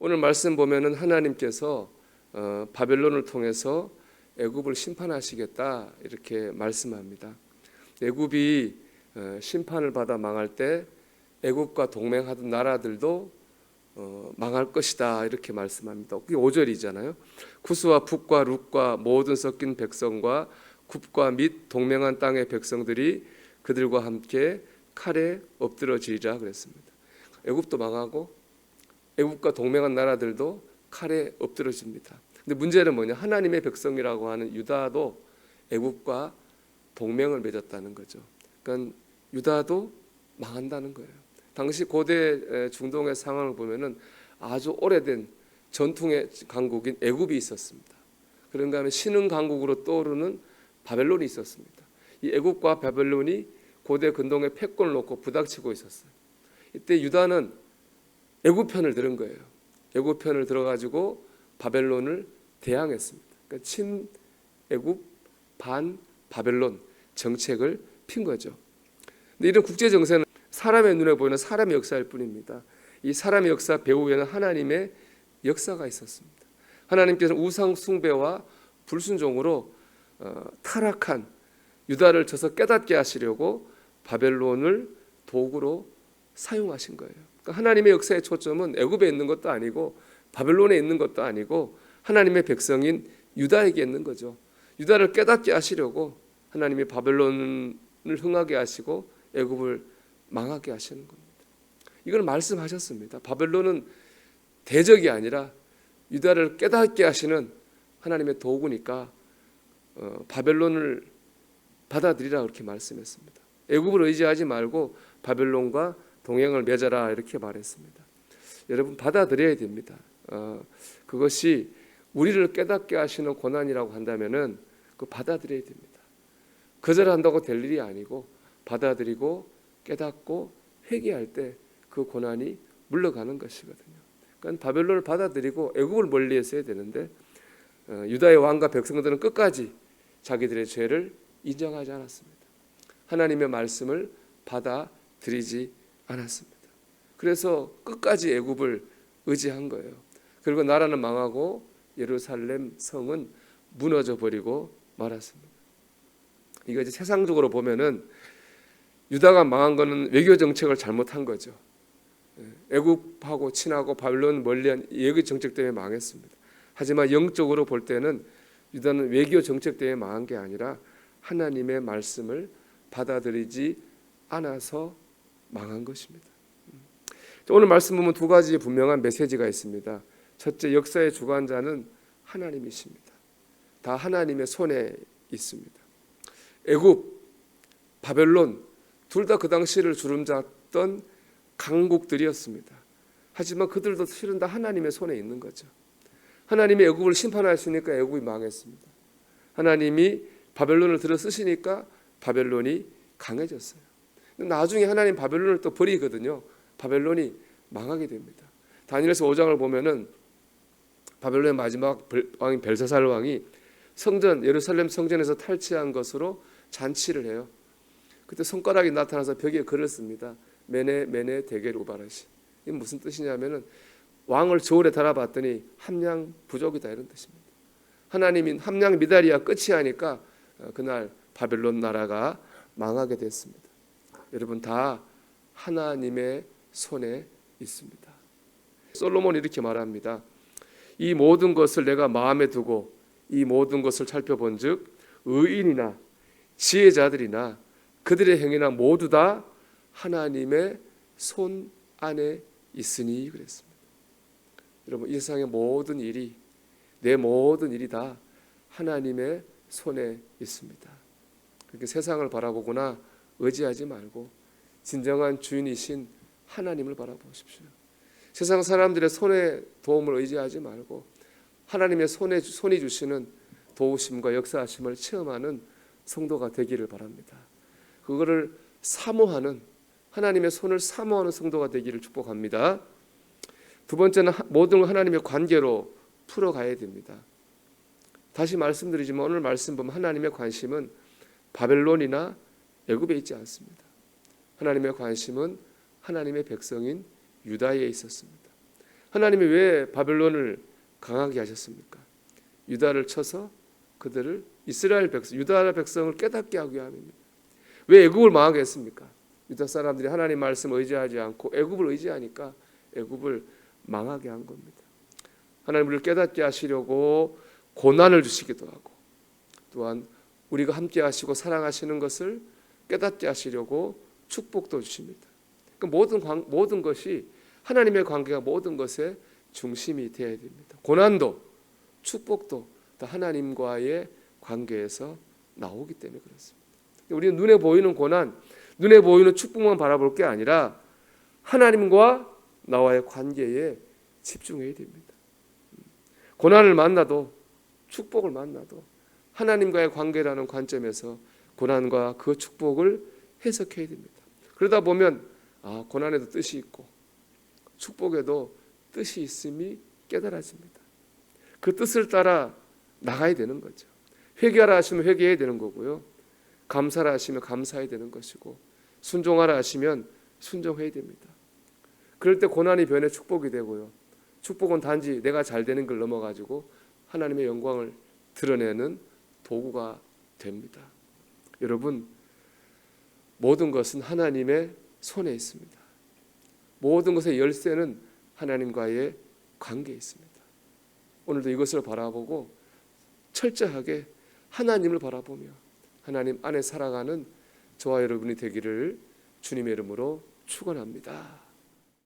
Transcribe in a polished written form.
오늘 말씀 보면은 하나님께서 바벨론을 통해서 애굽을 심판하시겠다 이렇게 말씀합니다. 애굽이 심판을 받아 망할 때 애굽과 동맹하던 나라들도 망할 것이다 이렇게 말씀합니다. 그게 5절이잖아요. 구스와 풋과 룻과 모든 섞인 백성과 굽과 및 동맹한 땅의 백성들이 그들과 함께 칼에 엎드러지리라 그랬습니다. 애굽도 망하고 애굽과 동맹한 나라들도 칼에 엎드러집니다. 근데 문제는 뭐냐? 하나님의 백성이라고 하는 유다도 애굽과 동맹을 맺었다는 거죠. 그러니까 유다도 망한다는 거예요. 당시 고대 중동의 상황을 보면은 아주 오래된 전통의 강국인 애굽이 있었습니다. 그런가 하면 신흥 강국으로 떠오르는 바벨론이 있었습니다. 이 애굽과 바벨론이 고대 근동의 패권을 놓고 부닥치고 있었어요. 이때 유다는 애굽 편을 들은 거예요. 애굽 편을 들어가지고 바벨론을 대항했습니다. 그러니까 친애굽 반 바벨론 정책을 핀 거죠. 근데 이런 국제 정세는 사람의 눈에 보이는 사람의 역사일 뿐입니다. 이 사람의 역사 배후에는 하나님의 역사가 있었습니다. 하나님께서는 우상 숭배와 불순종으로 타락한 유다를 쳐서 깨닫게 하시려고 바벨론을 도구로 사용하신 거예요. 그러니까 하나님의 역사의 초점은 애굽에 있는 것도 아니고 바벨론에 있는 것도 아니고 하나님의 백성인 유다에게 있는 거죠. 유다를 깨닫게 하시려고 하나님이 바벨론을 흥하게 하시고 애굽을 망하게 하시는 겁니다. 이걸 말씀하셨습니다. 바벨론은 대적이 아니라 유다를 깨닫게 하시는 하나님의 도구니까 바벨론을 받아들이라 그렇게 말씀했습니다. 애굽을 의지하지 말고 바벨론과 동행을 맺어라 이렇게 말했습니다. 여러분 받아들여야 됩니다. 그것이 우리를 깨닫게 하시는 고난이라고 한다면은 그 받아들여야 됩니다. 거절한다고 될 일이 아니고 받아들이고 깨닫고 회개할 때 그 고난이 물러가는 것이거든요. 그러니까 바벨론을 받아들이고 애굽을 멀리해서 해야 되는데 유다의 왕과 백성들은 끝까지 자기들의 죄를 인정하지 않았습니다. 하나님의 말씀을 받아들이지 않았습니다. 그래서 끝까지 애굽을 의지한 거예요. 그리고 나라는 망하고 예루살렘 성은 무너져 버리고 말았습니다. 이거 이제 세상적으로 보면은 유다가 망한 거는 외교 정책을 잘못한 거죠. 애굽하고 친하고 바벨론 멀리한 외교 정책 때문에 망했습니다. 하지만 영적으로 볼 때는 유다는 외교 정책 때문에 망한 게 아니라 하나님의 말씀을 받아들이지 않아서 망한 것입니다. 오늘 말씀 보면 두 가지 분명한 메시지가 있습니다. 첫째, 역사의 주관자는 하나님이십니다. 다 하나님의 손에 있습니다. 애굽, 바벨론 둘 다 그 당시를 주름잡던 강국들이었습니다. 하지만 그들도 실은 다 하나님의 손에 있는 거죠. 하나님이 애굽을 심판하시니까 애굽이 망했습니다. 하나님이 바벨론을 들어 쓰시니까 바벨론이 강해졌어요. 나중에 하나님 바벨론을 또 버리거든요. 바벨론이 망하게 됩니다. 다니엘서 5장을 보면은 바벨론의 마지막 왕인 벨사살 왕이 성전 예루살렘 성전에서 탈취한 것으로 잔치를 해요. 그때 손가락이 나타나서 벽에 글을 씁니다. 메네 메네 데겔 우바라시. 이게 무슨 뜻이냐면은 왕을 저울에 달아봤더니 함량 부족이다 이런 뜻입니다. 하나님이 함량 미달이야 끝이 하니까 그날 바벨론 나라가 망하게 됐습니다. 여러분 다 하나님의 손에 있습니다. 솔로몬이 이렇게 말합니다. 이 모든 것을 내가 마음에 두고 이 모든 것을 살펴본즉 의인이나 지혜자들이나 그들의 행위나 모두 다 하나님의 손 안에 있으니 그랬습니다. 여러분 이 세상의 모든 일이 내 모든 일이 다 하나님의 손에 있습니다. 그렇게 세상을 바라보거나 의지하지 말고 진정한 주인이신 하나님을 바라보십시오. 세상 사람들의 손의 도움을 의지하지 말고 하나님의 손이 주시는 도우심과 역사하심을 체험하는 성도가 되기를 바랍니다. 그거를 사모하는 하나님의 손을 사모하는 성도가 되기를 축복합니다. 두 번째는 모든 걸 하나님의 관계로 풀어가야 됩니다. 다시 말씀드리지만 오늘 말씀 보면 하나님의 관심은 바벨론이나 애굽에 있지 않습니다. 하나님의 관심은 하나님의 백성인 유다에 있었습니다. 하나님이 왜 바벨론을 강하게 하셨습니까? 유다를 쳐서 그들을 이스라엘 백성, 유다 백성을 깨닫게 하기 위함입니다. 왜 애굽을 망하게 했습니까? 유다 사람들이 하나님 말씀 의지하지 않고 애굽을 의지하니까 애굽을 망하게 한 겁니다. 하나님 우리를 깨닫게 하시려고 고난을 주시기도 하고 또한 우리가 함께 하시고 사랑하시는 것을 깨닫게 하시려고 축복도 주십니다. 그러니까 모든 것이 하나님의 관계가 모든 것의 중심이 되어야 됩니다. 고난도 축복도 다 하나님과의 관계에서 나오기 때문에 그렇습니다. 우리는 눈에 보이는 고난, 눈에 보이는 축복만 바라볼 게 아니라 하나님과 나와의 관계에 집중해야 됩니다. 고난을 만나도 축복을 만나도 하나님과의 관계라는 관점에서 고난과 그 축복을 해석해야 됩니다. 그러다 보면 고난에도 뜻이 있고 축복에도 뜻이 있음이 깨달아집니다. 그 뜻을 따라 나가야 되는 거죠. 회개하라 하시면 회개해야 되는 거고요. 감사하라 하시면 감사해야 되는 것이고 순종하라 하시면 순종해야 됩니다. 그럴 때 고난이 변해 축복이 되고요. 축복은 단지 내가 잘 되는 걸 넘어가지고 하나님의 영광을 드러내는 도구가 됩니다. 여러분, 모든 것은 하나님의 손에 있습니다. 모든 것의 열쇠는 하나님과의 관계에 있습니다. 오늘도 이것을 바라보고 철저하게 하나님을 바라보며 하나님 안에 살아가는 저와 여러분이 되기를 주님의 이름으로 축원합니다.